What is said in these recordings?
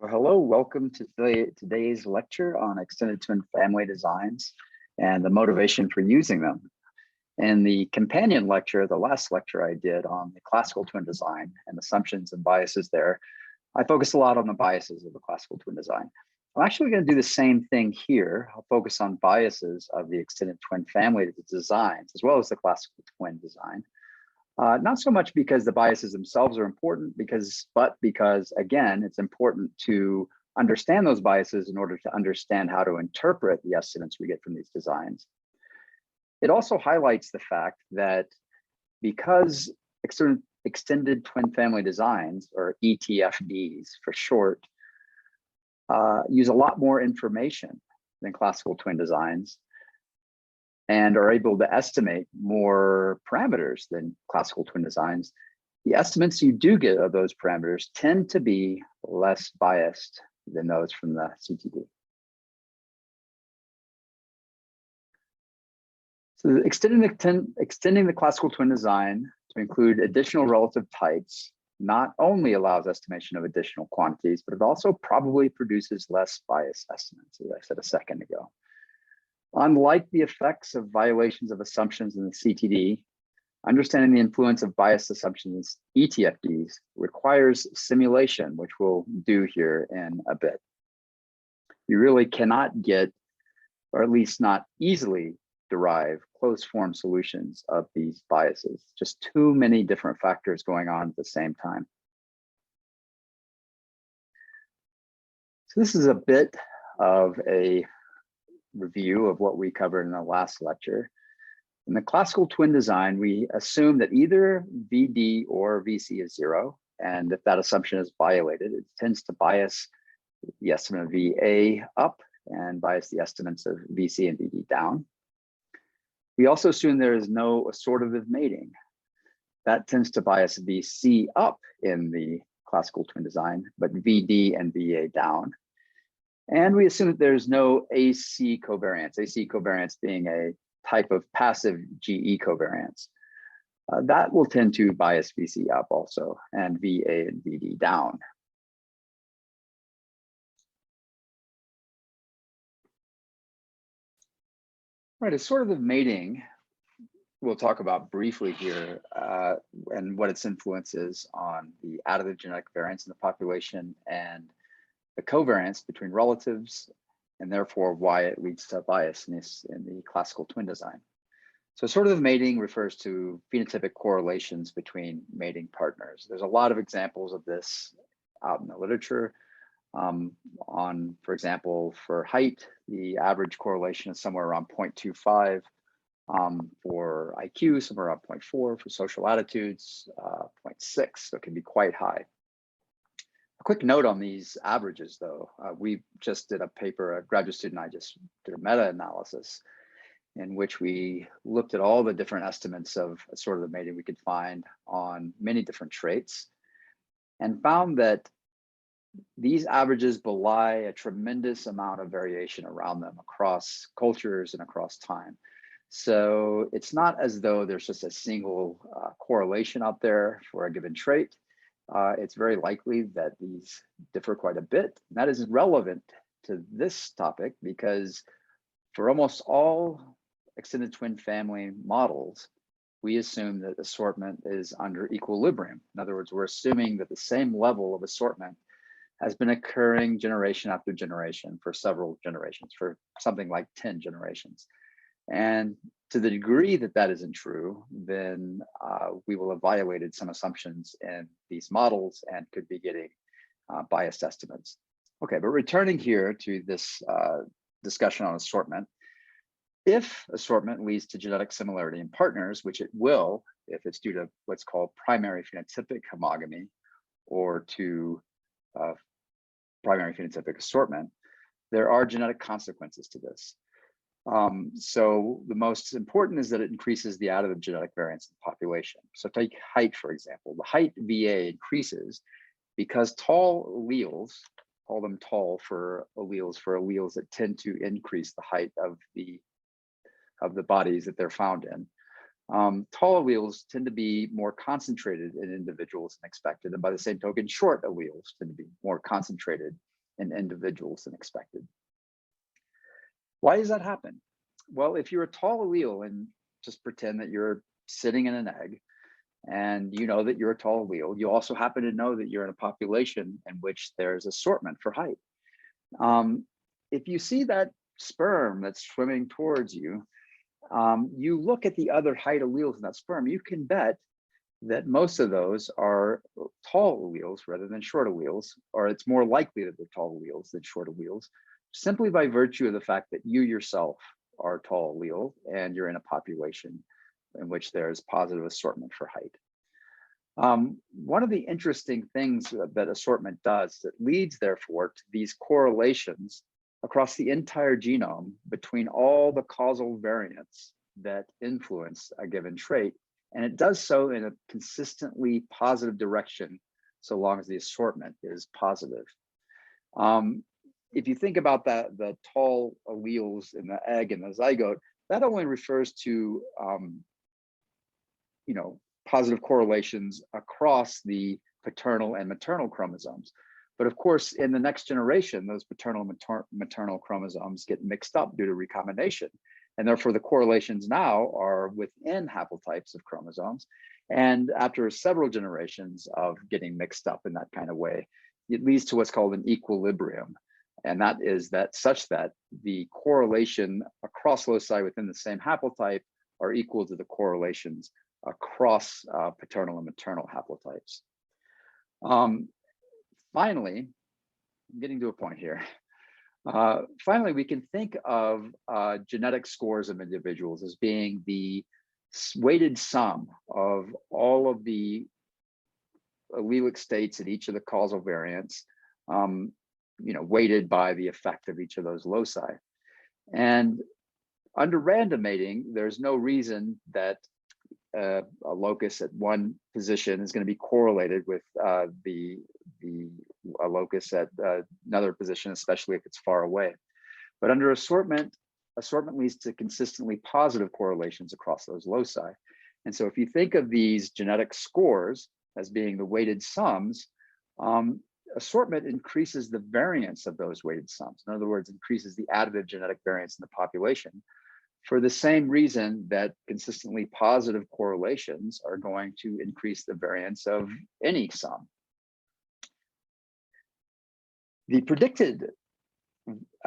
Well, hello, welcome to today's lecture on extended twin family designs and the motivation for using them. In the companion lecture, the last lecture I did on the classical twin design and assumptions and biases there, I focused a lot on the biases of the classical twin design. I'm actually going to do the same thing here. I'll focus on biases of the extended twin family designs, as well as the classical twin design. Not so much because the biases themselves are important, but because, again, it's important to understand those biases in order to understand how to interpret the estimates we get from these designs. It also highlights the fact that because extended twin family designs, or ETFDs for short, use a lot more information than classical twin designs, and are able to estimate more parameters than classical twin designs, the estimates you do get of those parameters tend to be less biased than those from the CTD. So extending the classical twin design to include additional relative types not only allows estimation of additional quantities, but it also probably produces less biased estimates, as I said a second ago. Unlike the effects of violations of assumptions in the CTD, understanding the influence of biased assumptions in ETFDs requires simulation, which we'll do here in a bit. You really cannot get, or at least not easily derive, closed form solutions of these biases. Just too many different factors going on at the same time. So this is a bit of a review of what we covered in the last lecture. In the classical twin design, we assume that either VD or VC is 0. And if that assumption is violated, it tends to bias the estimate of VA up and bias the estimates of VC and VD down. We also assume there is no assortative mating. That tends to bias VC up in the classical twin design, but VD and VA down. And we assume that there's no AC covariance being a type of passive GE covariance. That will tend to bias VC up also, and VA and VD down. Right, assortative mating we'll talk about briefly here, and what its influence is on the additive genetic variance in the population and the covariance between relatives, and therefore why it leads to biasness in the classical twin design. So assortative mating refers to phenotypic correlations between mating partners. There's a lot of examples of this out in the literature. For example, for height, the average correlation is somewhere around 0.25. For IQ, somewhere around 0.4. For social attitudes, 0.6, so it can be quite high. A quick note on these averages, though. We just did a paper, a graduate student and I just did a meta-analysis in which we looked at all the different estimates of assortative mating we could find on many different traits, and found that these averages belie a tremendous amount of variation around them across cultures and across time. So it's not as though there's just a single correlation out there for a given trait. It's very likely that these differ quite a bit. And that is relevant to this topic because for almost all extended twin family models, we assume that assortment is under equilibrium. In other words, we're assuming that the same level of assortment has been occurring generation after generation for several generations, for something like 10 generations. And to the degree that that isn't true, then we will have violated some assumptions in these models and could be getting biased estimates. Okay, but returning here to this discussion on assortment, if assortment leads to genetic similarity in partners, which it will if it's due to what's called primary phenotypic homogamy or to primary phenotypic assortment, there are genetic consequences to this. So the most important is that it increases the additive genetic variance in the population. So take height, for example. The height VA increases because tall alleles, call them tall for alleles that tend to increase the height of the bodies that they're found in. Tall alleles tend to be more concentrated in individuals than expected. And by the same token, short alleles tend to be more concentrated in individuals than expected. Why does that happen? Well, if you're a tall allele, and just pretend that you're sitting in an egg and you know that you're a tall allele, you also happen to know that you're in a population in which there's assortment for height. If you see that sperm that's swimming towards you, you look at the other height alleles in that sperm, you can bet that most of those are tall alleles rather than short alleles, or it's more likely that they're tall alleles than short alleles, simply by virtue of the fact that you yourself are a tall allele and you're in a population in which there's positive assortment for height. One of the interesting things that assortment does that leads, therefore, to these correlations across the entire genome between all the causal variants that influence a given trait, and it does so in a consistently positive direction so long as the assortment is positive. If you think about that, the tall alleles in the egg and the zygote, that only refers to positive correlations across the paternal and maternal chromosomes. But of course, in the next generation, those paternal and maternal chromosomes get mixed up due to recombination. And therefore, the correlations now are within haplotypes of chromosomes. And after several generations of getting mixed up in that kind of way, it leads to what's called an equilibrium. And that is such that the correlation across loci within the same haplotype are equal to the correlations across paternal and maternal haplotypes. Finally, I'm getting to a point here. Finally, we can think of genetic scores of individuals as being the weighted sum of all of the allelic states at each of the causal variants, weighted by the effect of each of those loci. And under random mating, there's no reason that a locus at one position is going to be correlated with a locus at another position, especially if it's far away. But under assortment leads to consistently positive correlations across those loci. And so if you think of these genetic scores as being the weighted sums, assortment increases the variance of those weighted sums. In other words, increases the additive genetic variance in the population, for the same reason that consistently positive correlations are going to increase the variance of any sum. The predicted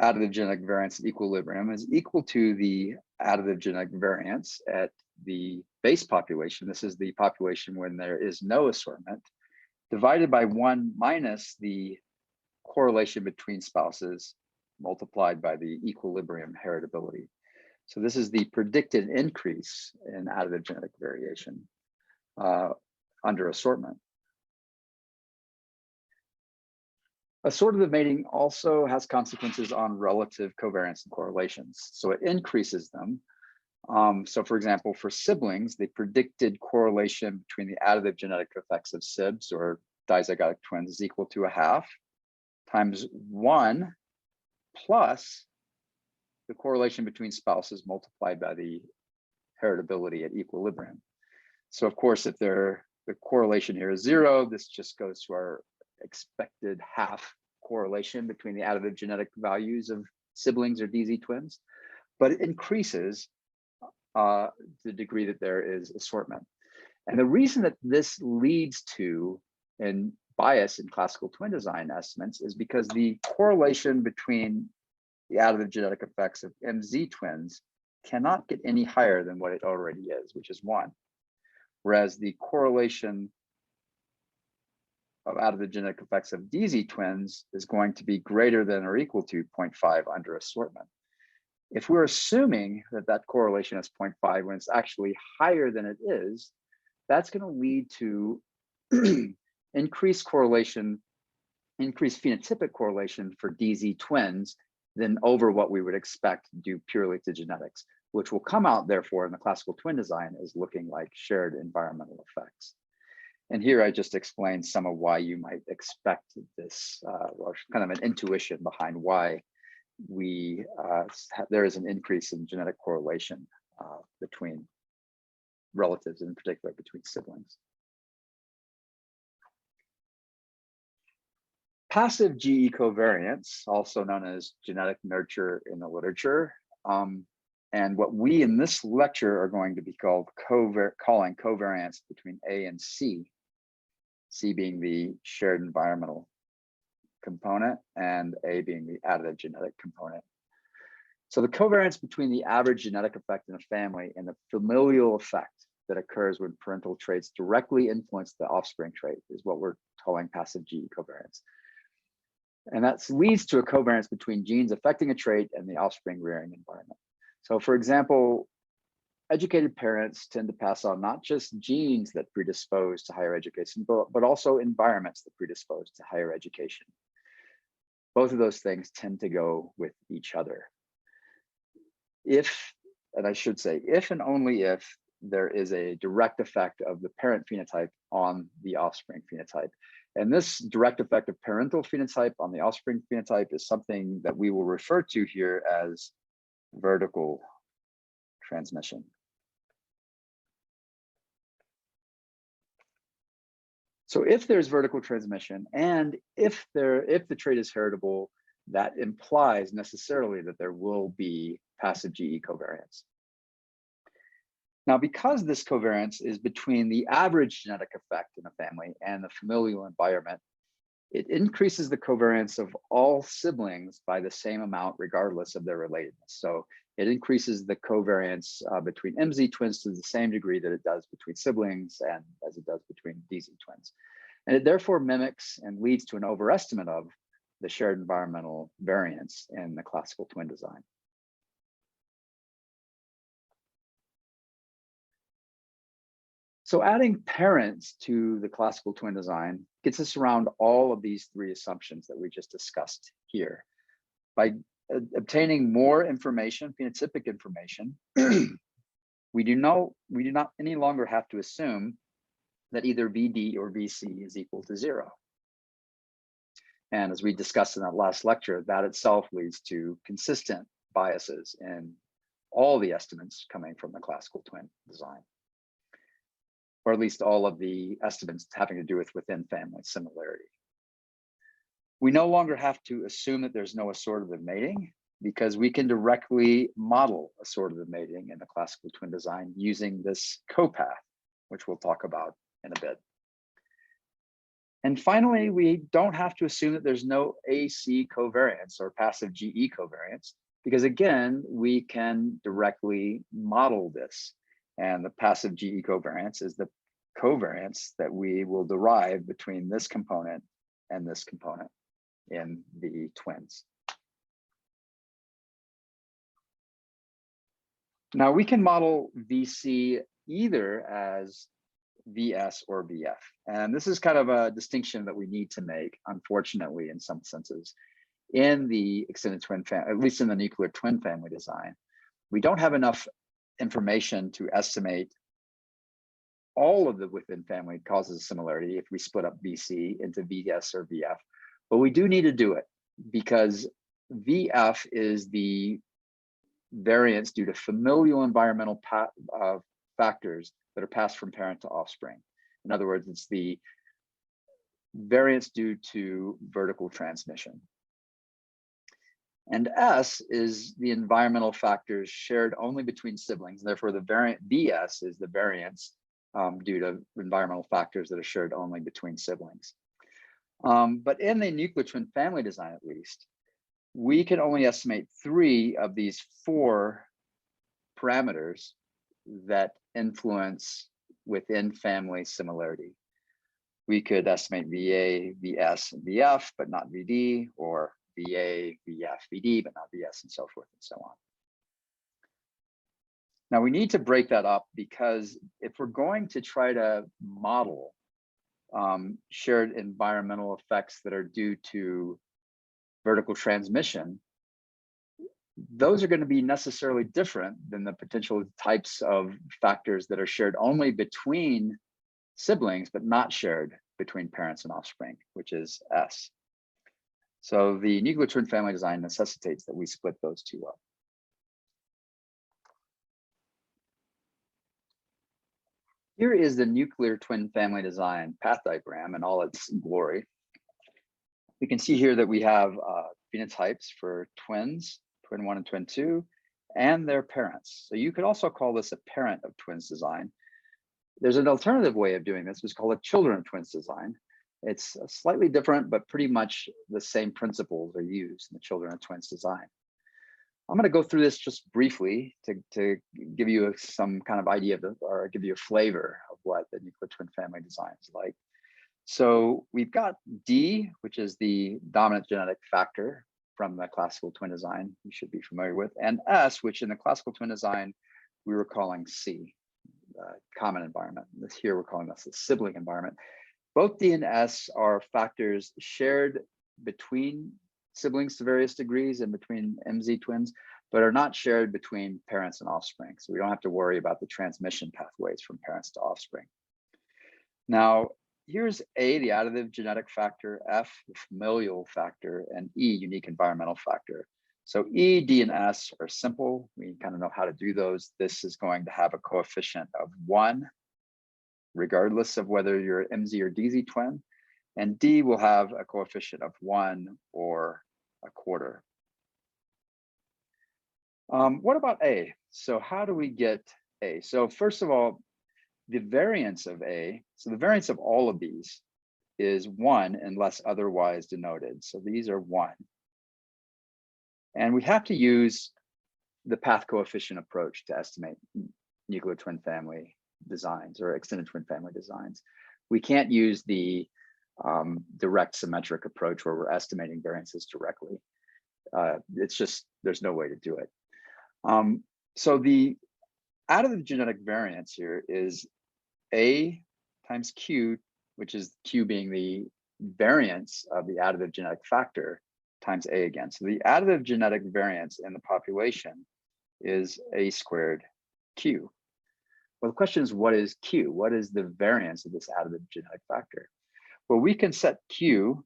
additive genetic variance at equilibrium is equal to the additive genetic variance at the base population. This is the population when there is no assortment, divided by 1 minus the correlation between spouses multiplied by the equilibrium heritability. So this is the predicted increase in additive genetic variation under assortment. Assortative mating also has consequences on relative covariance and correlations. So it increases them. So for example, for siblings, the predicted correlation between the additive genetic effects of SIBs or dizygotic twins is equal to 1/2 times 1 plus the correlation between spouses multiplied by the heritability at equilibrium. So of course, if the correlation here is 0, this just goes to our expected 1/2 correlation between the additive genetic values of siblings or DZ twins, but it increases the degree that there is assortment. And the reason that this leads to a bias in classical twin design estimates is because the correlation between the additive genetic effects of MZ twins cannot get any higher than what it already is, which is 1. Whereas the correlation of additive genetic effects of DZ twins is going to be greater than or equal to 0.5 under assortment. If we're assuming that that correlation is 0.5 when it's actually higher than it is, that's going to lead to increased phenotypic correlation for DZ twins than over what we would expect due purely to genetics, which will come out, therefore, in the classical twin design as looking like shared environmental effects. And here I just explained some of why you might expect this, or kind of an intuition behind why there is an increase in genetic correlation between relatives, in particular between siblings. Passive GE covariance, also known as genetic nurture in the literature, and what we in this lecture are going to be calling covariance between A and C, C being the shared environmental component and A being the additive genetic component. So the covariance between the average genetic effect in a family and the familial effect that occurs when parental traits directly influence the offspring trait is what we're calling passive GE covariance. And that leads to a covariance between genes affecting a trait and the offspring rearing environment. So for example, educated parents tend to pass on not just genes that predispose to higher education, but also environments that predispose to higher education. Both of those things tend to go with each other. If, and I should say, if and only if there is a direct effect of the parent phenotype on the offspring phenotype. And this direct effect of parental phenotype on the offspring phenotype is something that we will refer to here as vertical transmission. So if there's vertical transmission and if the trait is heritable, that implies necessarily that there will be passive GE covariance. Now, because this covariance is between the average genetic effect in a family and the familial environment, it increases the covariance of all siblings by the same amount, regardless of their relatedness. So it increases the covariance between MZ twins to the same degree that it does between siblings and as it does between DZ twins. And it therefore mimics and leads to an overestimate of the shared environmental variance in the classical twin design. So adding parents to the classical twin design gets us around all of these three assumptions that we just discussed here. By obtaining more information, phenotypic information, we do not any longer have to assume that either VD or VC is equal to 0. And as we discussed in that last lecture, that itself leads to consistent biases in all the estimates coming from the classical twin design, or at least all of the estimates having to do with within family similarity. We no longer have to assume that there's no assortative mating because we can directly model assortative mating in the classical twin design using this copath, which we'll talk about in a bit. And finally, we don't have to assume that there's no AC covariance or passive GE covariance, because again, we can directly model this. And the passive GE covariance is the covariance that we will derive between this component and this component in the twins. Now we can model VC either as VS or VF. And this is kind of a distinction that we need to make, unfortunately, in some senses. In the extended twin family, at least in the nuclear twin family design, we don't have enough information to estimate all of the within family causes of similarity if we split up VC into VS or VF. But we do need to do it because VF is the variance due to familial environmental factors that are passed from parent to offspring. In other words, it's the variance due to vertical transmission. And S is the environmental factors shared only between siblings. Therefore, the variant VS is the variance due to environmental factors that are shared only between siblings. But in the nuclear twin family design, at least, we can only estimate 3 of these 4 parameters that influence within family similarity. We could estimate VA, VS, and VF, but not VD, or VA, VF, VD, but not VS, and so forth and so on. Now we need to break that up because if we're going to try to model shared environmental effects that are due to vertical transmission, those are going to be necessarily different than the potential types of factors that are shared only between siblings, but not shared between parents and offspring, which is S. So the nuclear twin family design necessitates that we split those 2 up. Here is the nuclear twin family design path diagram in all its glory. We can see here that we have phenotypes for twins, twin 1 and twin 2, and their parents. So you could also call this a parent of twins design. There's an alternative way of doing this, which is called a children of twins design. It's slightly different, but pretty much the same principles are used in the children of twins design. I'm going to go through this just briefly to give you some kind of idea of or give you a flavor of what the nuclear twin family design is like. So we've got D, which is the dominant genetic factor from the classical twin design you should be familiar with, and S, which in the classical twin design we were calling C, common environment. Here we're calling this the sibling environment. Both D and S are factors shared between siblings to various degrees and between MZ twins, but are not shared between parents and offspring. So we don't have to worry about the transmission pathways from parents to offspring. Now, here's A, the additive genetic factor, F, the familial factor, and E, unique environmental factor. So E, D, and S are simple. We kind of know how to do those. This is going to have a coefficient of 1, regardless of whether you're MZ or DZ twin. And D will have a coefficient of 1 or a quarter. What about A? So how do we get A? So first of all, the variance of A, so the variance of all of these is 1 unless otherwise denoted. So these are 1. And we have to use the path coefficient approach to estimate nuclear twin family designs or extended twin family designs. We can't use the direct symmetric approach where we're estimating variances directly. It's just, there's no way to do it. So the additive genetic variance here is A times Q, which is Q being the variance of the additive genetic factor, times A again. So the additive genetic variance in the population is A squared Q. Well, the question is, what is Q? What is the variance of this additive genetic factor? Well, we can set Q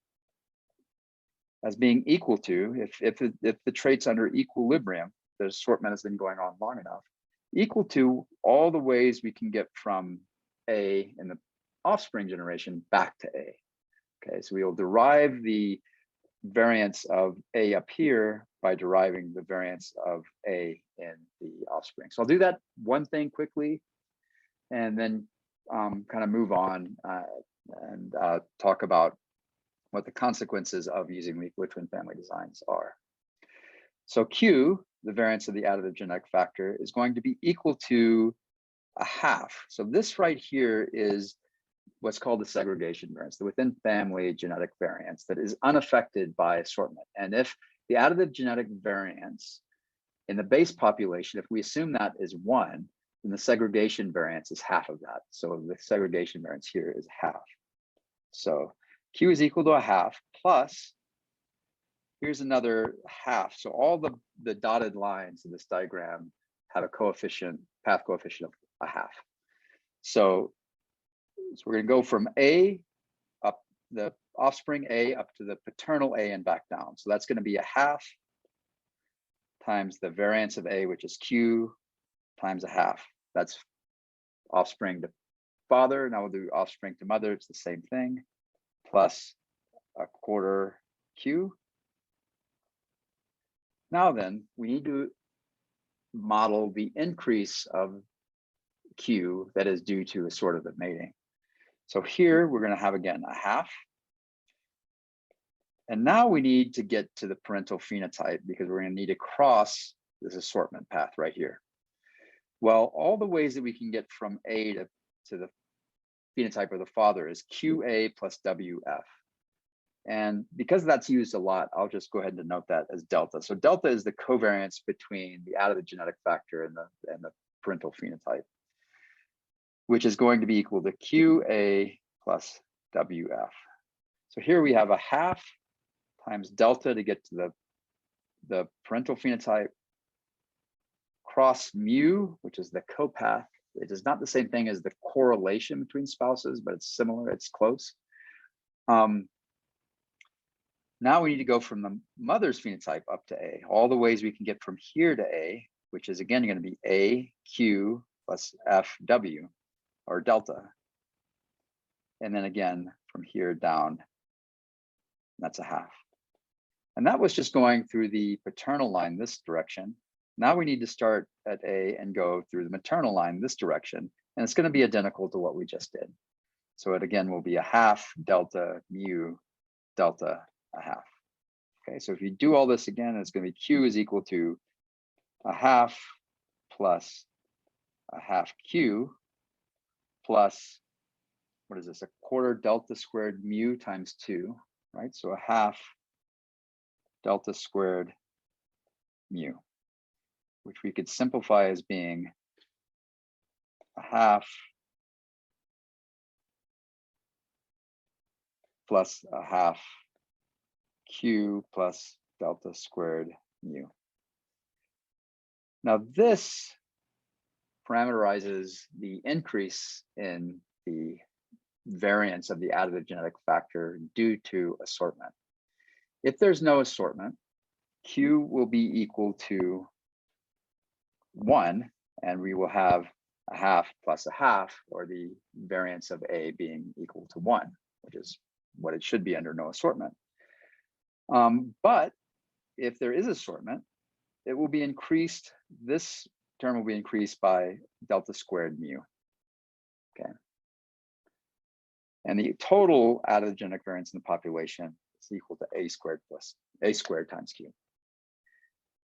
as being equal to, if the trait's under equilibrium, the assortment has been going on long enough, equal to all the ways we can get from A in the offspring generation back to A. Okay, so we will derive the variance of A up here by deriving the variance of A in the offspring. So I'll do that one thing quickly and then kind of move on and talk about what the consequences of using nuclear twin family designs are. So Q, the variance of the additive genetic factor, is going to be equal to a half. So this right here is what's called the segregation variance, the within family genetic variance that is unaffected by assortment. And if the additive genetic variance in the base population, if we assume that is 1, then the segregation variance is half of that. So the segregation variance here is half. So Q is equal to a half plus, here's another half. So all the dotted lines in this diagram have a coefficient, path coefficient of a half. So we're going to go from A up, the offspring A up to the paternal A and back down. So that's going to be a half times the variance of A, which is Q, times a half. That's offspring to father. Now we'll do offspring to mother. It's the same thing, plus a quarter Q. Now then, we need to model the increase of Q that is due to assortative mating. So here we're going to have again a half. And now we need to get to the parental phenotype because we're going to need to cross this assortment path right here. Well, all the ways that we can get from A to the phenotype of the father is QA plus WF. And because that's used a lot, I'll just go ahead and denote that as delta. So delta is the covariance between the additive genetic factor and the parental phenotype, which is going to be equal to QA plus WF. So here we have a half times delta to get to the parental phenotype, cross mu, which is the copath. It is not the same thing as the correlation between spouses, but it's similar, it's close. Now we need to go from the mother's phenotype up to A. All the ways we can get from here to A, which is again going to be A, Q plus F, W, or delta. And then again, from here down, That's a half. And that was just going through the paternal line this direction. Now we need to start at A and go through the maternal line this direction. And it's going to be identical to what we just did. So it again will be a half delta mu delta a half. Okay, so if you do all this again, it's going to be Q is equal to a half plus a half Q plus, what is this, a quarter delta squared mu times 2, right? So a half delta squared mu, which we could simplify as being a half plus a half Q plus delta squared mu. Now this parameterizes the increase in the variance of the additive genetic factor due to assortment. If there's no assortment, Q will be equal to 1, and we will have a half plus a half, or the variance of A being equal to 1, which is what it should be under no assortment. But if there is assortment, it will be increased, this term will be increased by delta squared mu, okay? And the total additive genetic variance in the population is equal to A squared plus A squared times Q.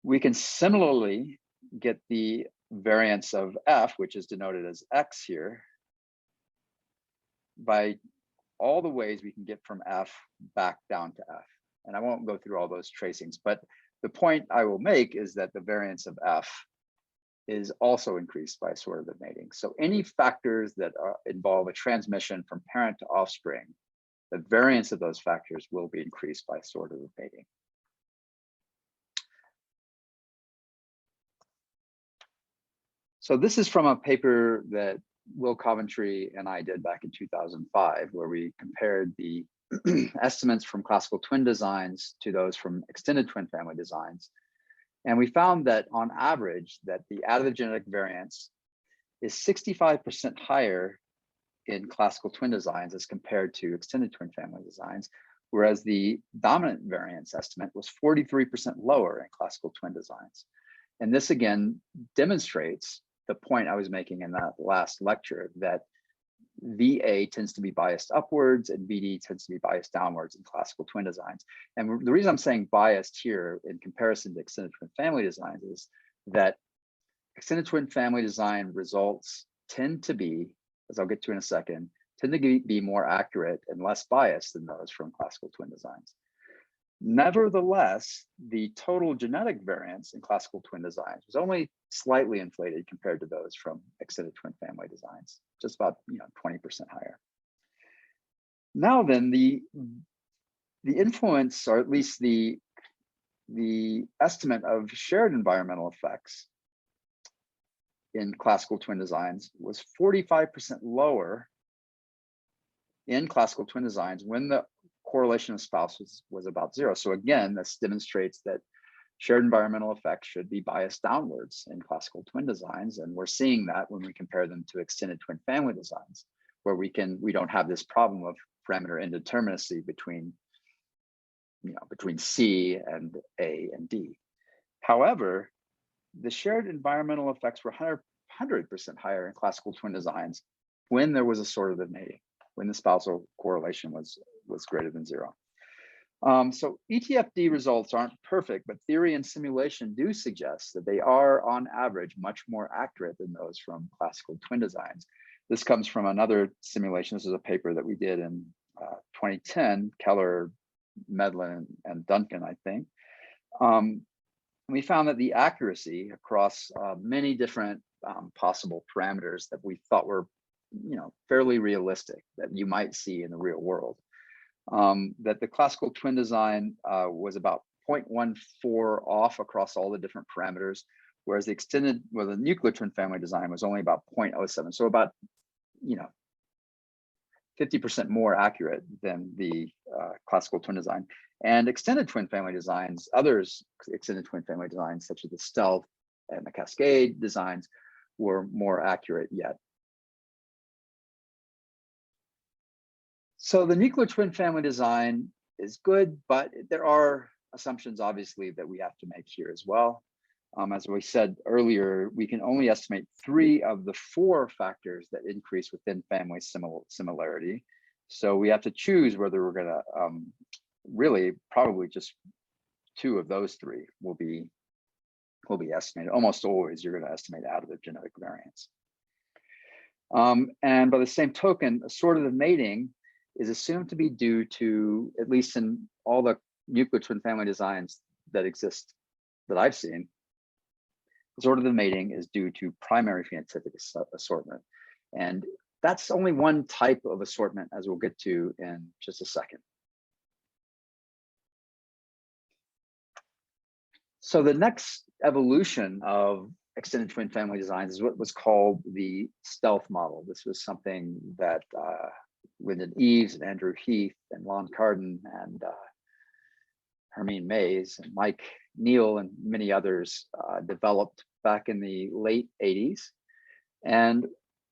We can similarly get the variance of F, which is denoted as X here, by all the ways we can get from F back down to F. And I won't go through all those tracings, but the point I will make is that the variance of F is also increased by assortative mating. So any factors that involve a transmission from parent to offspring, the variance of those factors will be increased by assortative mating. So this is from a paper that Will Coventry and I did back in 2005, where we compared the estimates from classical twin designs to those from extended twin family designs. And we found that on average, that the additive genetic variance is 65% higher in classical twin designs as compared to extended twin family designs, whereas the dominant variance estimate was 43% lower in classical twin designs. And this again demonstrates the point I was making in that last lecture, that VA tends to be biased upwards and VD tends to be biased downwards in classical twin designs. And the reason I'm saying biased here in comparison to extended twin family designs is that extended twin family design results tend to be, as I'll get to in a second, tend to be more accurate and less biased than those from classical twin designs. Nevertheless, the total genetic variance in classical twin designs was only slightly inflated compared to those from extended twin family designs, just about 20% higher. Now then, the influence, or at least the estimate of shared environmental effects in classical twin designs was 45% lower in classical twin designs when the correlation of spouses was about 0. So again, this demonstrates that shared environmental effects should be biased downwards in classical twin designs. And we're seeing that when we compare them to extended twin family designs, where we don't have this problem of parameter indeterminacy between C and A and D. However, the shared environmental effects were 100% higher in classical twin designs when there was assortative mating, when the spousal correlation was greater than 0. So ETFD results aren't perfect, but theory and simulation do suggest that they are on average much more accurate than those from classical twin designs. This comes from another simulation. This is a paper that we did in 2010, Keller, Medlin, and Duncan, I think. We found that the accuracy across many different possible parameters that we thought were fairly realistic that you might see in the real world, that the classical twin design was about 0.14 off across all the different parameters, whereas the nuclear twin family design was only about 0.07. So about 50% more accurate than the classical twin design. And extended twin family designs, extended twin family designs such as the Stealth and the Cascade designs were more accurate yet. So the nuclear twin family design is good, but there are assumptions obviously that we have to make here as well. As we said earlier, we can only estimate 3 of the 4 factors that increase within family similarity. So we have to choose whether we're gonna, really probably just 2 of those 3 will be estimated. Almost always you're gonna estimate additive genetic variance. And by the same token, assortative mating is assumed to be due to, at least in all the nuclear twin family designs that exist that I've seen, assortative mating is due to primary phenotypic assortment. And that's only one type of assortment, as we'll get to in just a second. So the next evolution of extended twin family designs is what was called the stealth model. This was something that Lyndon Eves and Andrew Heath and Lon Carden and Hermine Mays and Mike Neal and many others developed back in the late 80s. And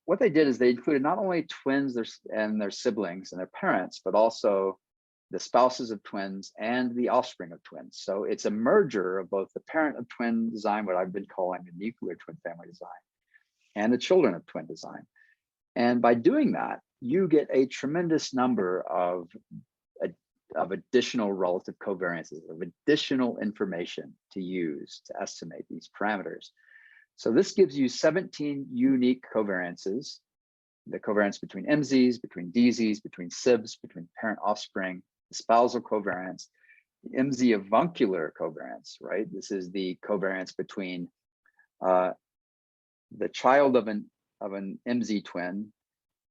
what they did is they included not only twins and their siblings and their parents, but also the spouses of twins and the offspring of twins. So it's a merger of both the parent of twin design, what I've been calling the nuclear twin family design, and the children of twin design. And by doing that, you get a tremendous number of additional relative covariances, of additional information to use to estimate these parameters. So this gives you 17 unique covariances, the covariance between MZs, between DZs, between SIBs, between parent offspring, the spousal covariance, the MZ avuncular covariance, right? This is the covariance between the child of an MZ twin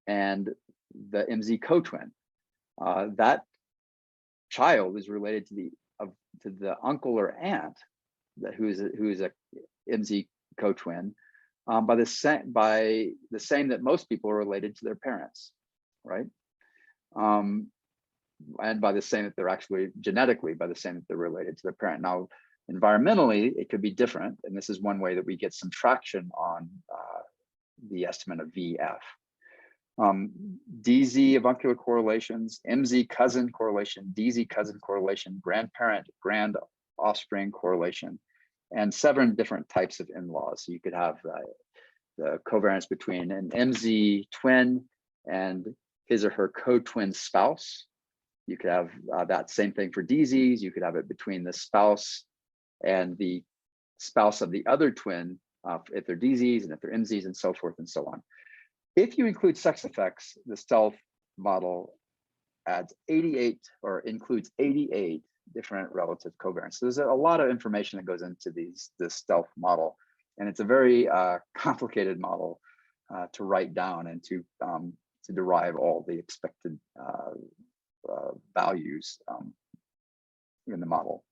and the MZ co-twin. That child is related to the uncle or aunt who is a MZ co-twin by the same that most people are related to their parents, right? And by the same that they're actually genetically by the same that they're related to their parent. Now, environmentally, it could be different, and this is one way that we get some traction on the estimate of VF. DZ avuncular correlations, MZ cousin correlation, DZ cousin correlation, grandparent grand offspring correlation, and 7 different types of in-laws. So you could have the covariance between an MZ twin and his or her co-twin spouse. You could have that same thing for DZs. You could have it between the spouse and the spouse of the other twin, if they're DZs and if they're MZs and so forth and so on. If you include sex effects, the stealth model adds 88 or includes 88 different relative covariance. So there's a lot of information that goes into this stealth model, and it's a very complicated model to write down and to derive all the expected values in the model.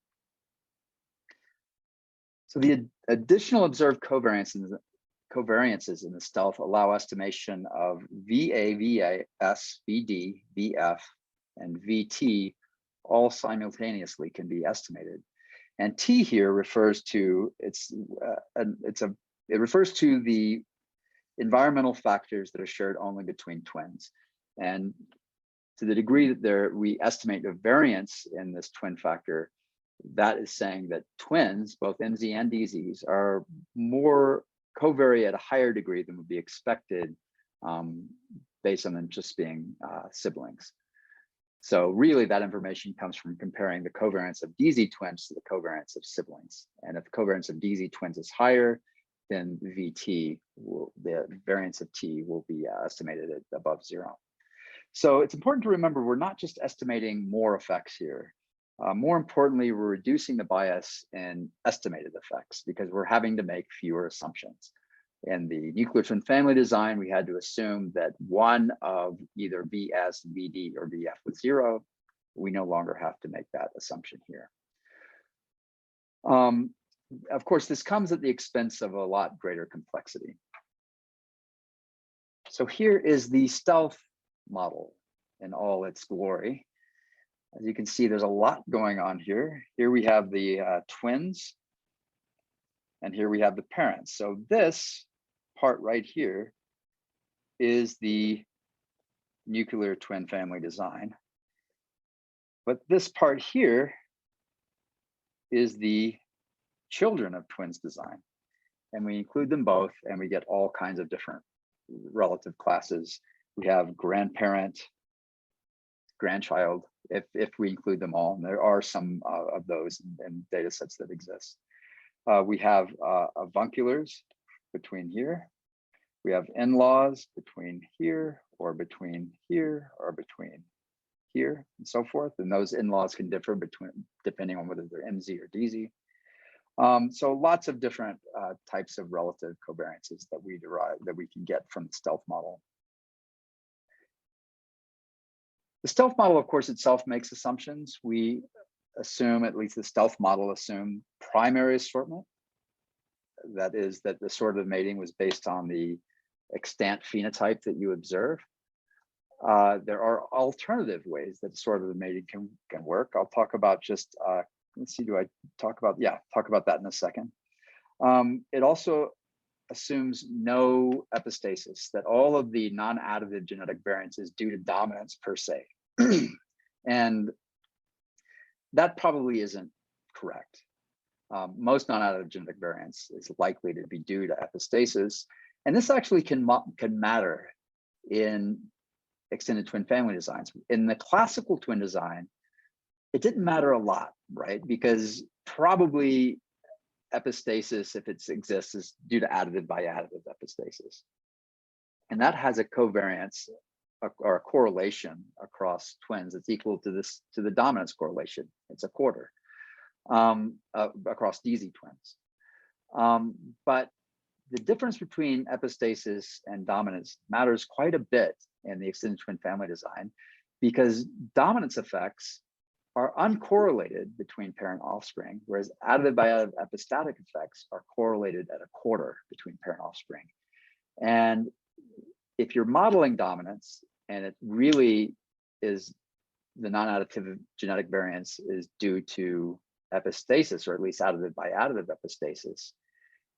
So the additional observed covariances in the stealth allow estimation of VA, VS, VD, VF, and VT all simultaneously can be estimated. And T here refers to it refers to the environmental factors that are shared only between twins. And to the degree that we estimate a variance in this twin factor, that is saying that twins, both MZ and DZs, are more covary at a higher degree than would be expected based on them just being siblings. So really that information comes from comparing the covariance of DZ twins to the covariance of siblings. And if the covariance of DZ twins is higher, then VT, the variance of T will be estimated at above 0. So it's important to remember we're not just estimating more effects here. More importantly, we're reducing the bias in estimated effects because we're having to make fewer assumptions. In the nuclear twin family design, we had to assume that one of either VS, VD, or VF was 0. We no longer have to make that assumption here. Of course, this comes at the expense of a lot greater complexity. So here is the stealth model in all its glory. As you can see, there's a lot going on here. Here we have the twins, and here we have the parents. So this part right here is the nuclear twin family design. But this part here is the children of twins design. And we include them both, and we get all kinds of different relative classes. We have grandparent, grandchild, if we include them all, and there are some of those in data sets that exist. We have avunculars between here. We have in-laws between here, or between here, or between here, and so forth. And those in-laws can differ depending on whether they're MZ or DZ. So lots of different types of relative covariances that we derive, that we can get from the stealth model. The stealth model, of course, itself makes assumptions. We assume, at least the stealth model assume, primary assortment. That is, that the assortative mating was based on the extant phenotype that you observe. There are alternative ways that assortative mating can work. I'll talk about just, let's see, do I talk about, yeah, talk about that in a second. It also assumes no epistasis, that all of the non-additive genetic variance is due to dominance per se. And that probably isn't correct. Most non-additive genetic variance is likely to be due to epistasis. And this actually can matter in extended twin family designs. In the classical twin design, it didn't matter a lot, right? Because probably epistasis, if it exists, is due to additive by additive epistasis. And that has a covariance or a correlation across twins that's equal to the dominance correlation. It's a quarter across DZ twins. But the difference between epistasis and dominance matters quite a bit in the extended twin family design, because dominance effects are uncorrelated between parent offspring, whereas additive by additive epistatic effects are correlated at a quarter between parent offspring. And if you're modeling dominance, and it really is, the non-additive genetic variance is due to epistasis, or at least additive by additive epistasis,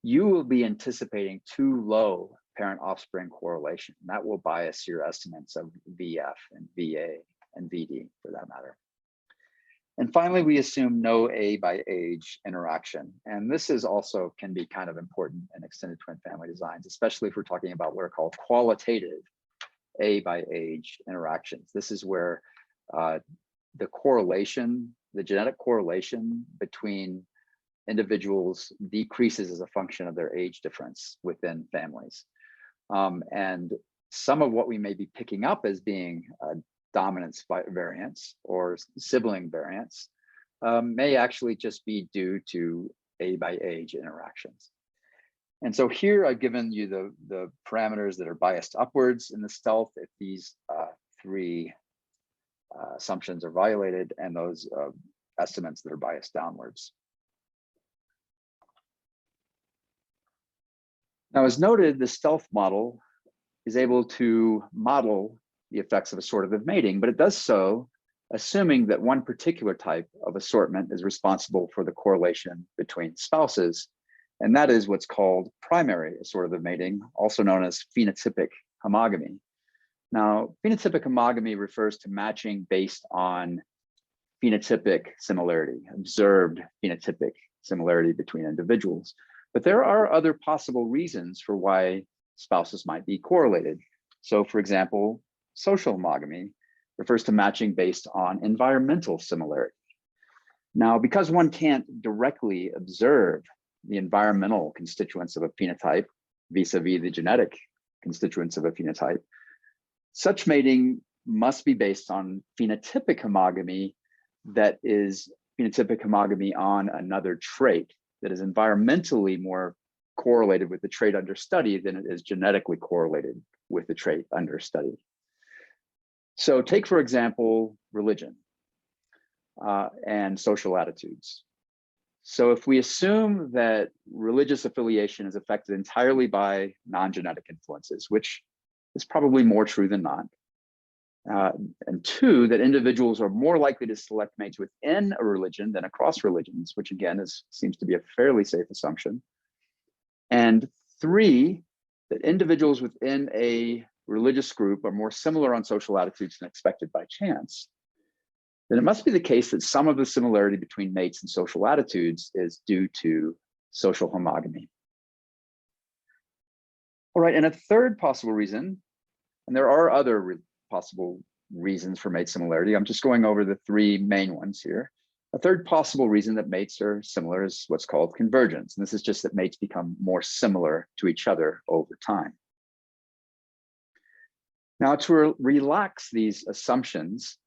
you will be anticipating too low parent offspring correlation. That will bias your estimates of VF and VA and VD for that matter. And finally, we assume no A by age interaction. And this is also can be kind of important in extended twin family designs, especially if we're talking about what are called qualitative A by age interactions. This is where the correlation, the genetic correlation between individuals decreases as a function of their age difference within families. And some of what we may be picking up as being dominance variance or sibling variance may actually just be due to A by age interactions. And so here I've given you the parameters that are biased upwards in the stealth if these three assumptions are violated, and those estimates that are biased downwards. Now, as noted, the stealth model is able to model the effects of assortative mating, but it does so assuming that one particular type of assortment is responsible for the correlation between spouses, and that is what's called primary assortative mating, also known as phenotypic homogamy. Now, phenotypic homogamy refers to matching based on phenotypic similarity, observed phenotypic similarity between individuals. But there are other possible reasons for why spouses might be correlated. So for example, social homogamy refers to matching based on environmental similarity. Now, because one can't directly observe the environmental constituents of a phenotype vis-a-vis the genetic constituents of a phenotype, such mating must be based on phenotypic homogamy that is phenotypic homogamy on another trait that is environmentally more correlated with the trait under study than it is genetically correlated with the trait under study. So take, for example, religion and social attitudes. So if we assume that religious affiliation is affected entirely by non-genetic influences, which is probably more true than not, and two, that individuals are more likely to select mates within a religion than across religions, which again seems to be a fairly safe assumption. And three, that individuals within a religious group are more similar on social attitudes than expected by chance. then it must be the case that some of the similarity between mates and social attitudes is due to social homogamy. All right, and a third possible reason, and there are other possible reasons for mate similarity. I'm just going over the three main ones here. A third possible reason that mates are similar is what's called convergence. And this is just that mates become more similar to each other over time. Now, to relax these assumptions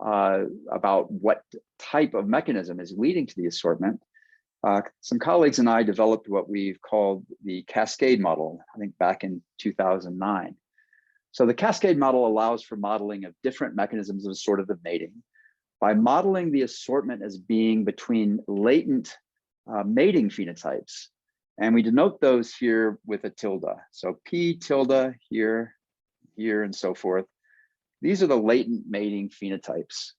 about what type of mechanism is leading to the assortment, some colleagues and I developed what we've called the Cascade model, I think back in 2009. So the Cascade model allows for modeling of different mechanisms of assortative mating by modeling the assortment as being between latent mating phenotypes. And we denote those here with a tilde. So P tilde here, here, and so forth. These are the latent mating phenotypes.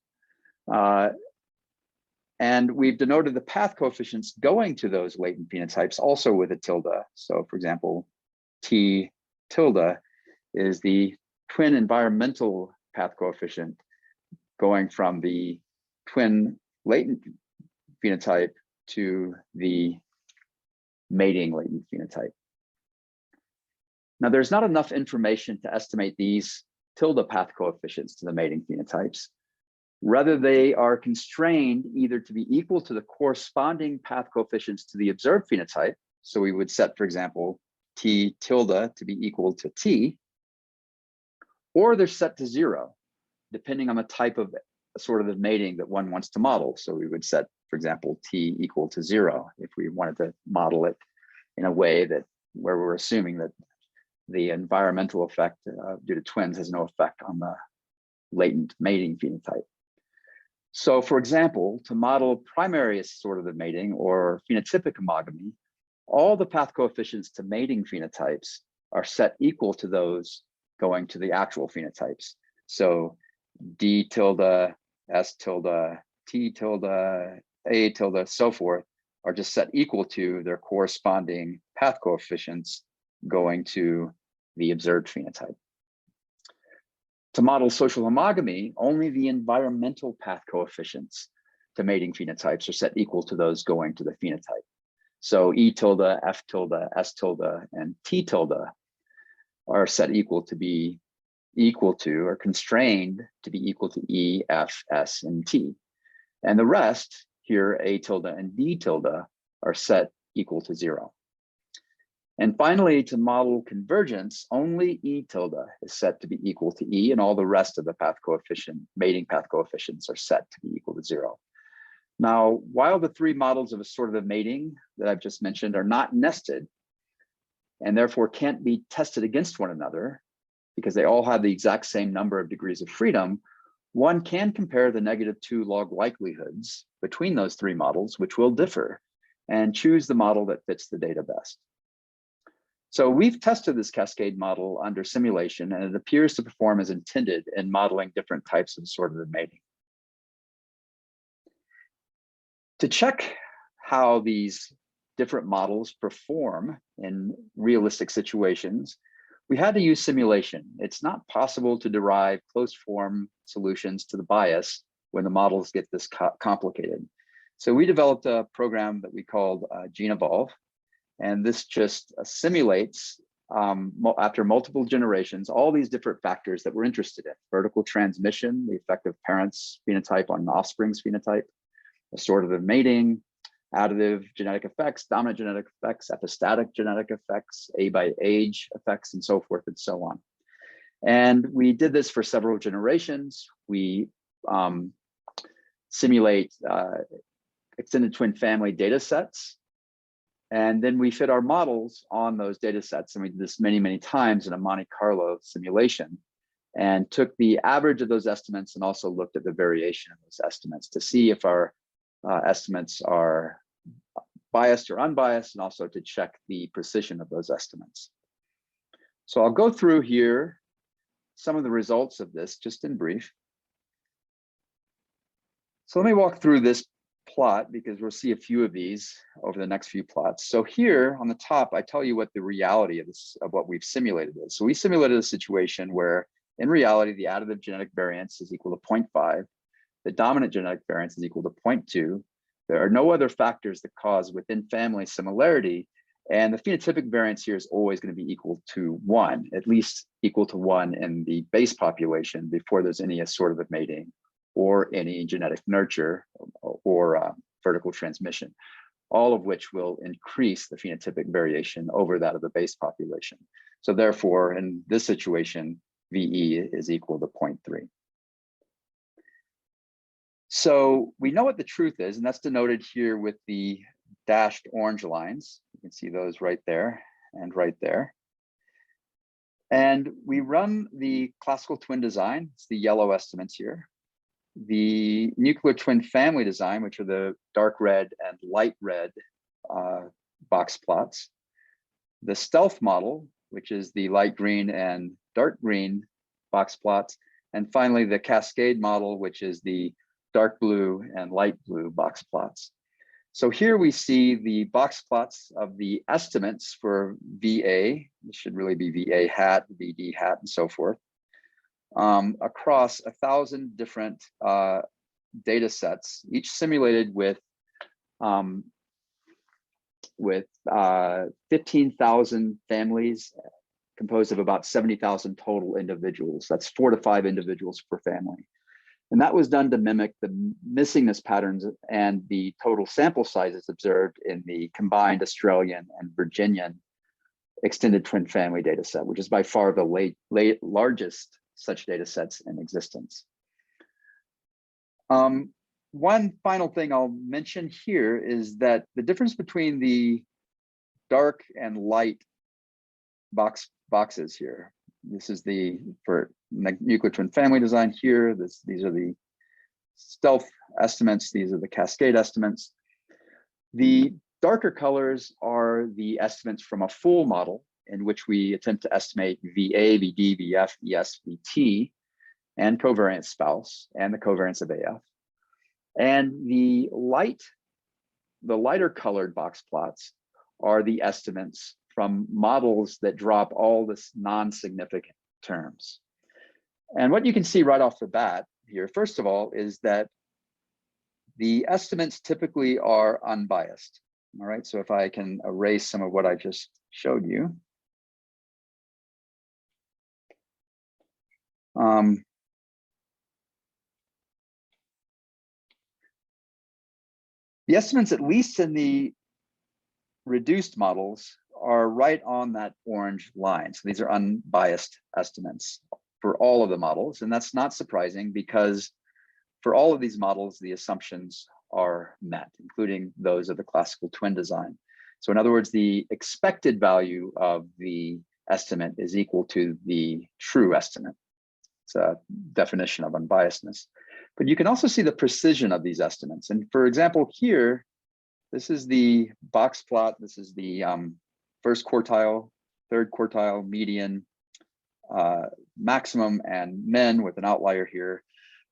And we've denoted the path coefficients going to those latent phenotypes also with a tilde. So for example, T tilde is the twin environmental path coefficient going from the twin latent phenotype to the mating latent phenotype. Now, there's not enough information to estimate these tilde path coefficients to the mating phenotypes. Rather, they are constrained either to be equal to the corresponding path coefficients to the observed phenotype. So we would set, for example, T tilde to be equal to T, or they're set to 0, depending on the type of assortative mating that one wants to model. So we would set, for example, T equal to 0 if we wanted to model it in a way that where we're assuming that the environmental effect due to twins has no effect on the latent mating phenotype. So for example, to model primary assortative mating or phenotypic homogamy, all the path coefficients to mating phenotypes are set equal to those going to the actual phenotypes. So D tilde, S tilde, T tilde, A tilde, so forth, are just set equal to their corresponding path coefficients going to the observed phenotype. To model social homogamy, only the environmental path coefficients to mating phenotypes are set equal to those going to the phenotype. So E tilde, F tilde, S tilde, and T tilde are set equal to be equal to or constrained to be equal to E, F, S, and T. And the rest here, A tilde and D tilde, are set equal to 0. And finally, to model convergence, only E tilde is set to be equal to E, and all the rest of the path coefficient, mating path coefficients, are set to be equal to 0. Now, while the three models of assortative mating that I've just mentioned are not nested, and therefore can't be tested against one another, because they all have the exact same number of degrees of freedom, one can compare the -2 log likelihoods between those three models, which will differ, and choose the model that fits the data best. So we've tested this Cascade model under simulation, and it appears to perform as intended in modeling different types of assortative mating. To check how these different models perform in realistic situations, we had to use simulation. It's not possible to derive closed form solutions to the bias when the models get this complicated. So we developed a program that we called GeneEvolve, and this just simulates, after multiple generations, all these different factors that we're interested in: vertical transmission, the effect of parents' phenotype on offspring's phenotype, assortative mating, additive genetic effects, dominant genetic effects, epistatic genetic effects, A by age effects, and so forth and so on. And we did this for several generations. We simulate extended twin family data sets, and then we fit our models on those data sets. And we did this many, many times in a Monte Carlo simulation, and took the average of those estimates and also looked at the variation of those estimates to see if our estimates are biased or unbiased, and also to check the precision of those estimates. So I'll go through here some of the results of this just in brief. So let me walk through this plot because we'll see a few of these over the next few plots. So here on the top, I tell you what the reality of this, of what we've simulated is. So we simulated a situation where in reality, the additive genetic variance is equal to 0.5. the dominant genetic variance is equal to 0.2. There are no other factors that cause within family similarity, and the phenotypic variance here is always going to be equal to 1, at least equal to 1 in the base population before there's any assortative mating or any genetic nurture or vertical transmission, all of which will increase the phenotypic variation over that of the base population. So therefore, in this situation, VE is equal to 0.3. So we know what the truth is, and that's denoted here with the dashed orange lines. You can see those right there and right there. And we run the classical twin design. It's the yellow estimates here. The nuclear twin family design, which are the dark red and light red box plots. The stealth model, which is the light green and dark green box plots. And finally, the Cascade model, which is the dark blue and light blue box plots. So here we see the box plots of the estimates for VA. This should really be VA hat, VD hat, and so forth, across 1,000 different data sets, each simulated with 15,000 families composed of about 70,000 total individuals. That's 4 to 5 individuals per family. And that was done to mimic the missingness patterns and the total sample sizes observed in the combined Australian and Virginian extended twin family data set, which is by far the largest such data sets in existence. One final thing I'll mention here is that the difference between the dark and light boxes here. This is for nuclear twin family design here. These are the stealth estimates. These are the Cascade estimates. The darker colors are the estimates from a full model in which we attempt to estimate VA, VD, VF, ES, VT, and covariance spouse, and the covariance of AF. And the lighter colored box plots are the estimates from models that drop all this non-significant terms. And what you can see right off the bat here, first of all, is that the estimates typically are unbiased. All right, so if I can erase some of what I just showed you. The estimates, at least in the reduced models, are right on that orange line. So these are unbiased estimates for all of the models. And that's not surprising because for all of these models, the assumptions are met, including those of the classical twin design. So in other words, the expected value of the estimate is equal to the true estimate. It's a definition of unbiasedness. But you can also see the precision of these estimates. And for example, here, this is the box plot. This is the first quartile, third quartile, median, maximum, and min with an outlier here,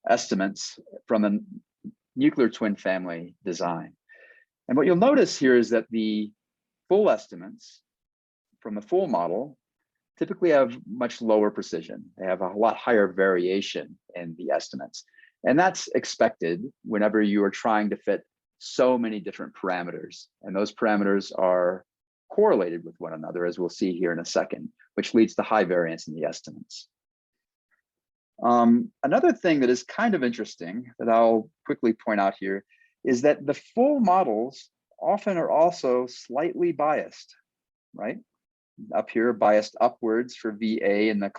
estimates from a nuclear twin family design. And what you'll notice here is that the full estimates from the full model typically have much lower precision. They have a lot higher variation in the estimates. And that's expected whenever you are trying to fit so many different parameters. And those parameters are correlated with one another, as we'll see here in a second, which leads to high variance in the estimates. Another thing that is kind of interesting that I'll quickly point out here is that the full models often are also slightly biased, right? Up here, biased upwards for VA in the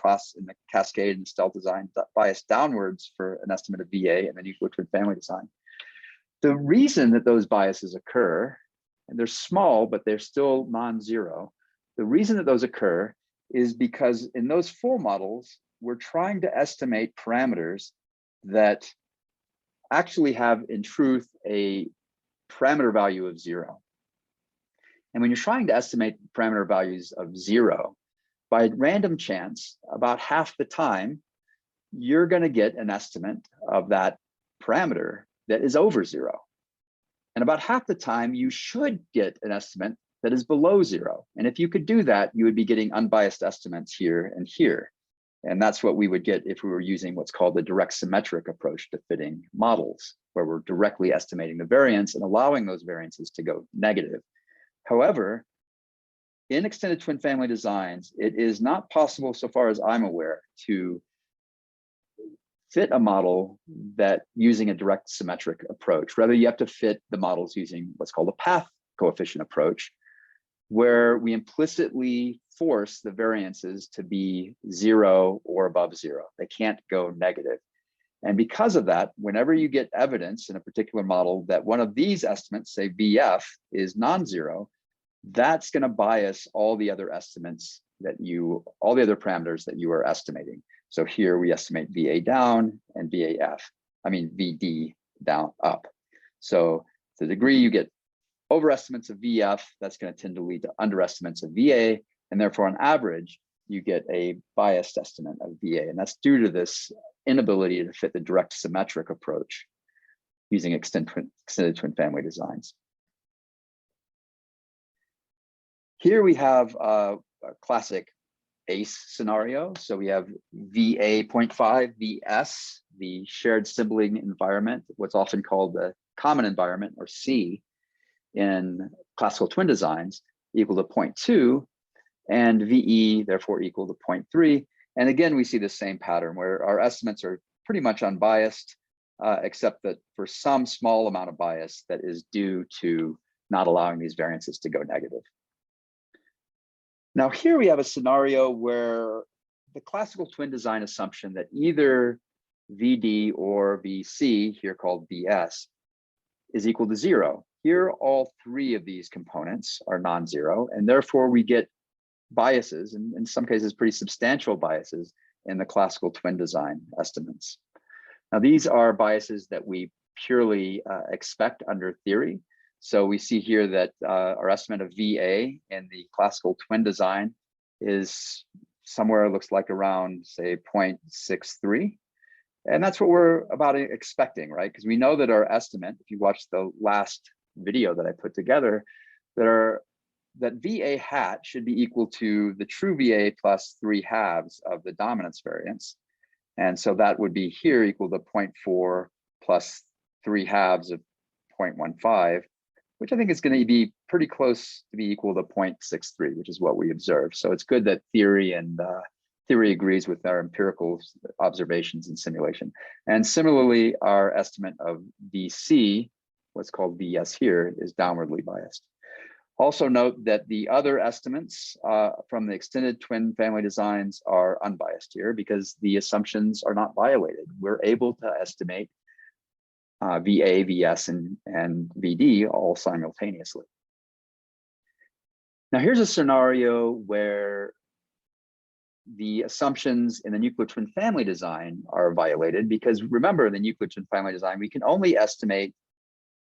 Cascade and stealth design, biased downwards for an estimate of VA and the nuclear twin family design. The reason that those biases occur, and they're small, but they're still non-zero. The reason that those occur is because in those full models, we're trying to estimate parameters that actually have, in truth, a parameter value of 0. And when you're trying to estimate parameter values of 0, by random chance, about half the time, you're going to get an estimate of that parameter that is over 0. And about half the time, you should get an estimate that is below 0. And if you could do that, you would be getting unbiased estimates here and here. And that's what we would get if we were using what's called the direct symmetric approach to fitting models, where we're directly estimating the variance and allowing those variances to go negative. However, in extended twin family designs, it is not possible, so far as I'm aware, to fit a model that using a direct symmetric approach. Rather, you have to fit the models using what's called a path coefficient approach, where we implicitly force the variances to be 0 or above 0. They can't go negative. And because of that, whenever you get evidence in a particular model that one of these estimates, say VF, is non-zero, that's going to bias all the other estimates that all the other parameters that you are estimating. So here we estimate VA down and VD down up. So to the degree you get overestimates of VF, that's going to tend to lead to underestimates of VA, and therefore on average, you get a biased estimate of VA. And that's due to this inability to fit the direct symmetric approach using extended twin family designs. Here we have a classic ACE scenario. So we have VA 0.5, VS, the shared sibling environment, what's often called the common environment, or C, in classical twin designs, equal to 0.2, and VE therefore equal to 0.3. And again, we see the same pattern where our estimates are pretty much unbiased, except that for some small amount of bias that is due to not allowing these variances to go negative. Now here we have a scenario where the classical twin design assumption that either VD or VC, here called VS, is equal to 0. Here, all three of these components are non-zero, and therefore we get biases, and in some cases pretty substantial biases, in the classical twin design estimates. Now these are biases that we purely expect under theory. So we see here that our estimate of VA in the classical twin design is somewhere, it looks like around, say, 0.63. And that's what we're about expecting, right? Because we know that our estimate, if you watch the last video that I put together, that VA hat should be equal to the true VA plus 3/2 of the dominance variance. And so that would be here equal to 0.4 plus 3/2 of 0.15, which I think is going to be pretty close to be equal to 0.63, which is what we observed. So it's good that theory agrees with our empirical observations and simulation. And similarly, our estimate of VC, what's called VS here, is downwardly biased. Also note that the other estimates from the extended twin family designs are unbiased here because the assumptions are not violated. We're able to estimate VA, VS, and VD all simultaneously. Now here's a scenario where the assumptions in the nuclear twin family design are violated because remember, in the nuclear twin family design, we can only estimate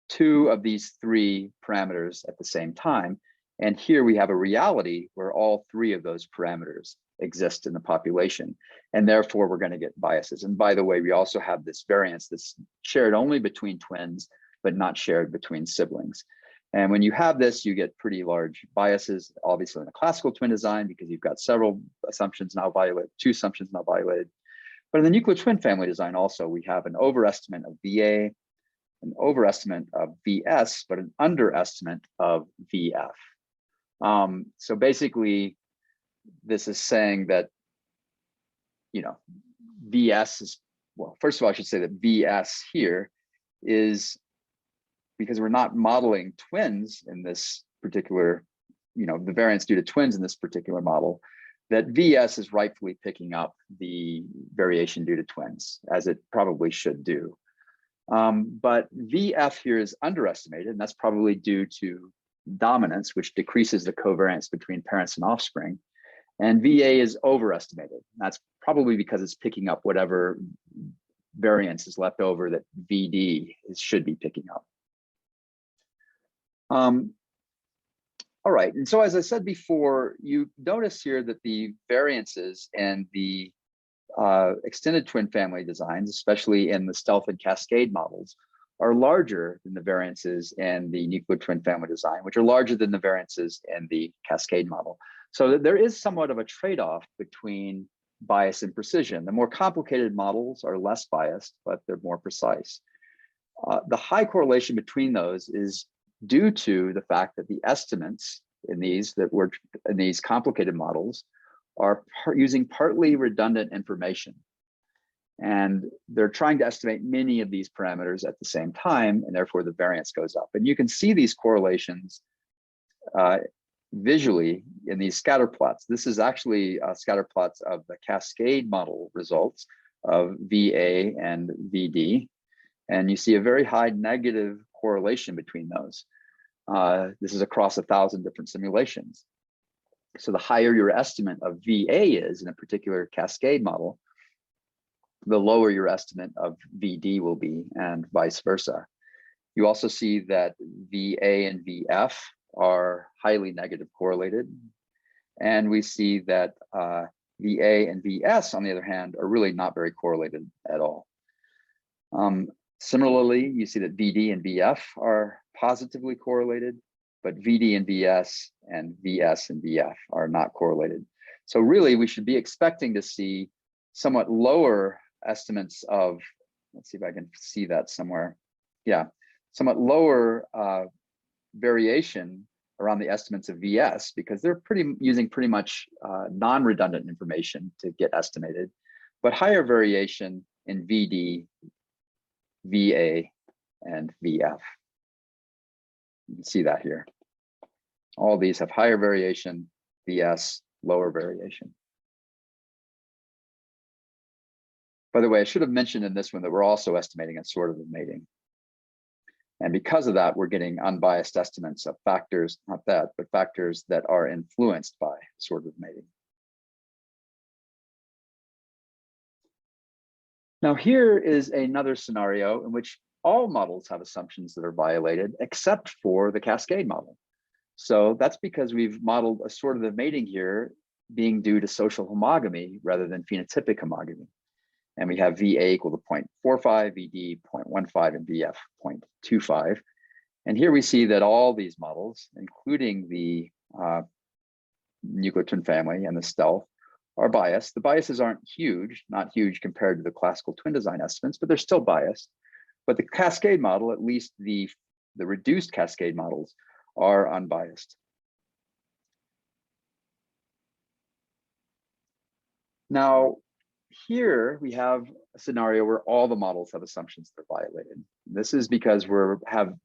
2 of these 3 parameters at the same time. And here we have a reality where all 3 of those parameters exist in the population. And therefore we're going to get biases. And by the way, we also have this variance that's shared only between twins, but not shared between siblings. And when you have this, you get pretty large biases, obviously in the classical twin design, because you've got several assumptions now violated, 2 assumptions now violated. But in the nuclear twin family design also, we have an overestimate of VA, an overestimate of VS, but an underestimate of VF. So basically, this is saying that, VS is, well, first of all, I should say that VS here is, because we're not modeling twins in this particular, the variance due to twins in this particular model, that VS is rightfully picking up the variation due to twins, as it probably should do. But VF here is underestimated, and that's probably due to dominance, which decreases the covariance between parents and offspring. And VA is overestimated. That's probably because it's picking up whatever variance is left over that VD should be picking up. All right, and so as I said before, you notice here that the variances and the extended twin family designs, especially in the stealth and cascade models, are larger than the variances in the nuclear twin family design, which are larger than the variances in the cascade model. So there is somewhat of a trade-off between bias and precision. The more complicated models are less biased, but they're more precise. The high correlation between those is due to the fact that the estimates in these complicated models are using partly redundant information. And they're trying to estimate many of these parameters at the same time, and therefore the variance goes up. And you can see these correlations visually in these scatter plots. This is actually scatter plots of the Cascade model results of VA and VD. And you see a very high negative correlation between those. This is across 1,000 different simulations. So the higher your estimate of VA is in a particular Cascade model, the lower your estimate of VD will be, and vice versa. You also see that VA and VF are highly negative correlated. And we see that VA and VS, on the other hand, are really not very correlated at all. Similarly, you see that VD and VF are positively correlated, but VD and VS and VS and VF are not correlated. So really, we should be expecting to see somewhat lower estimates of, let's see if I can see that somewhere. Yeah, somewhat lower variation around the estimates of VS, because they're using pretty much non-redundant information to get estimated, but higher variation in VD, VA, and VF. You can see that here. All these have higher variation, VS, lower variation. By the way, I should have mentioned in this one that we're also estimating assortative mating. And because of that, we're getting unbiased estimates of factors, not that, but factors that are influenced by assortative mating. Now, here is another scenario in which all models have assumptions that are violated, except for the Cascade model. So that's because we've modeled assortative mating here being due to social homogamy rather than phenotypic homogamy. And we have VA equal to 0.45, VD 0.15, and VF 0.25. And here we see that all these models, including the nuclear twin family and the stealth, are biased. The biases aren't huge, not huge compared to the classical twin design estimates, but they're still biased. But the Cascade model, at least the reduced Cascade models, are unbiased. Now, here we have a scenario where all the models have assumptions that are violated. This is because the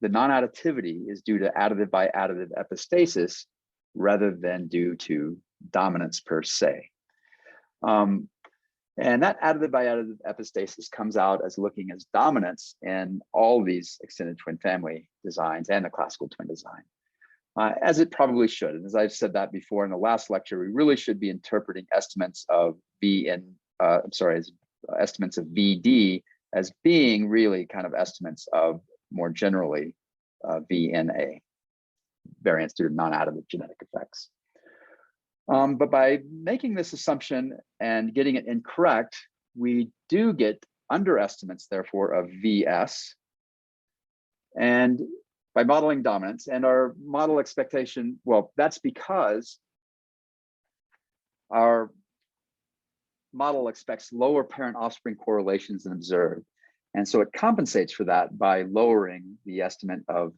non-additivity is due to additive by additive epistasis rather than due to dominance per se. And that additive by additive epistasis comes out as looking as dominance in all these extended twin family designs and the classical twin design, as it probably should. And as I've said that before in the last lecture, we really should be interpreting estimates of estimates of VD as being really kind of estimates of more generally VNA, variance due to non-additive genetic effects. But by making this assumption and getting it incorrect, we do get underestimates, therefore, of VS. And by modeling dominance and our model expectation, well, that's because our model expects lower parent-offspring correlations than observed. And so it compensates for that by lowering the estimate of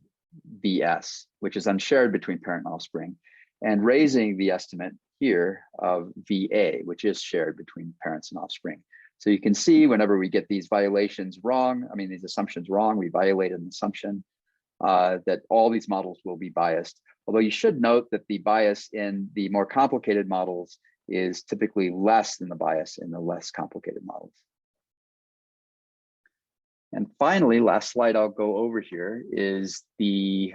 VS, which is unshared between parent and offspring, and raising the estimate here of VA, which is shared between parents and offspring. So you can see whenever we get these violations wrong, these assumptions wrong, we violate an assumption that all these models will be biased. Although you should note that the bias in the more complicated models is typically less than the bias in the less complicated models. And finally, last slide I'll go over here is the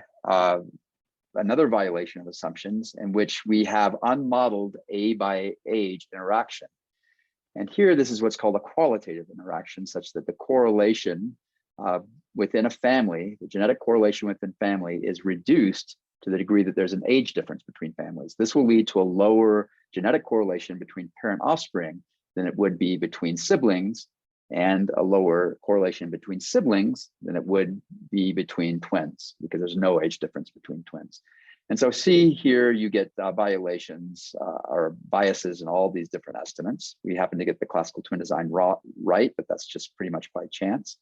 another violation of assumptions in which we have unmodeled A by age interaction. And here, this is what's called a qualitative interaction, such that the correlation within a family, the genetic correlation within family, is reduced to the degree that there's an age difference between families. This will lead to a lower genetic correlation between parent offspring than it would be between siblings, and a lower correlation between siblings than it would be between twins, because there's no age difference between twins. And so see here, you get violations or biases in all these different estimates. We happen to get the classical twin design right, but that's just pretty much by chance.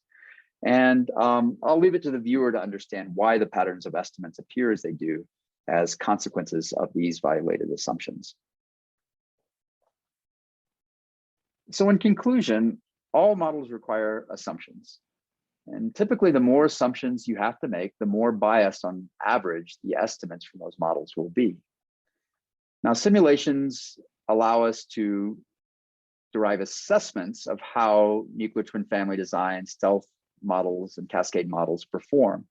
And I'll leave it to the viewer to understand why the patterns of estimates appear as they do as consequences of these violated assumptions. So in conclusion, all models require assumptions. And typically, the more assumptions you have to make, the more biased on average the estimates from those models will be. Now, simulations allow us to derive assessments of how nuclear twin family design, stealth models, and cascade models perform.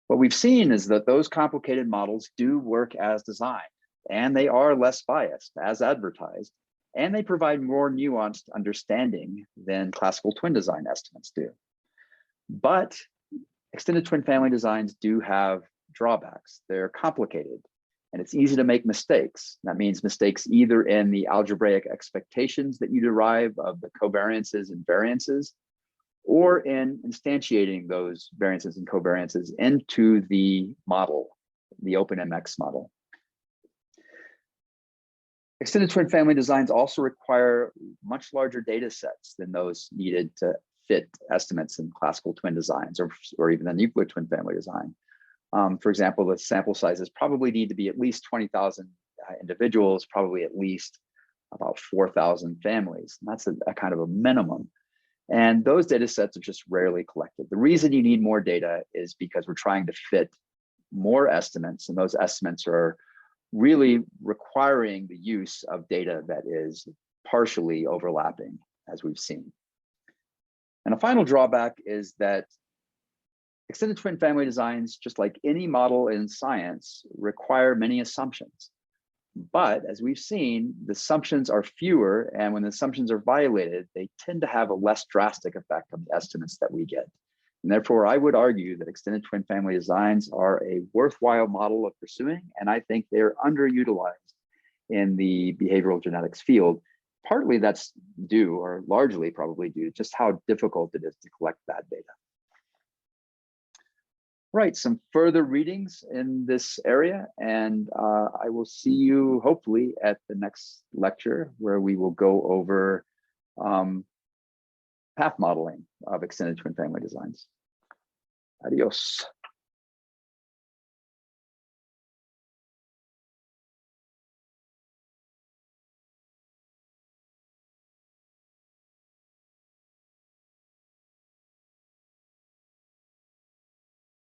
What we've seen is that those complicated models do work as designed, and they are less biased as advertised, and they provide more nuanced understanding than classical twin design estimates do. But extended twin family designs do have drawbacks. They're complicated, and it's easy to make mistakes. That means mistakes either in the algebraic expectations that you derive of the covariances and variances, or in instantiating those variances and covariances into the model, the OpenMX model. Extended twin family designs also require much larger data sets than those needed to fit estimates in classical twin designs or even the nuclear twin family design. For example, the sample sizes probably need to be at least 20,000 individuals, probably at least about 4,000 families. And that's a kind of a minimum. And those data sets are just rarely collected. The reason you need more data is because we're trying to fit more estimates, and those estimates are really requiring the use of data that is partially overlapping, as we've seen. And a final drawback is that extended twin family designs, just like any model in science, require many assumptions. But as we've seen, the assumptions are fewer, and when the assumptions are violated, they tend to have a less drastic effect on the estimates that we get. And therefore, I would argue that extended twin family designs are a worthwhile model of pursuing, and I think they're underutilized in the behavioral genetics field. Partly that's due, or largely probably due, to just how difficult it is to collect that data. Right, some further readings in this area, and I will see you hopefully at the next lecture where we will go over path modeling of extended twin family designs. Adios.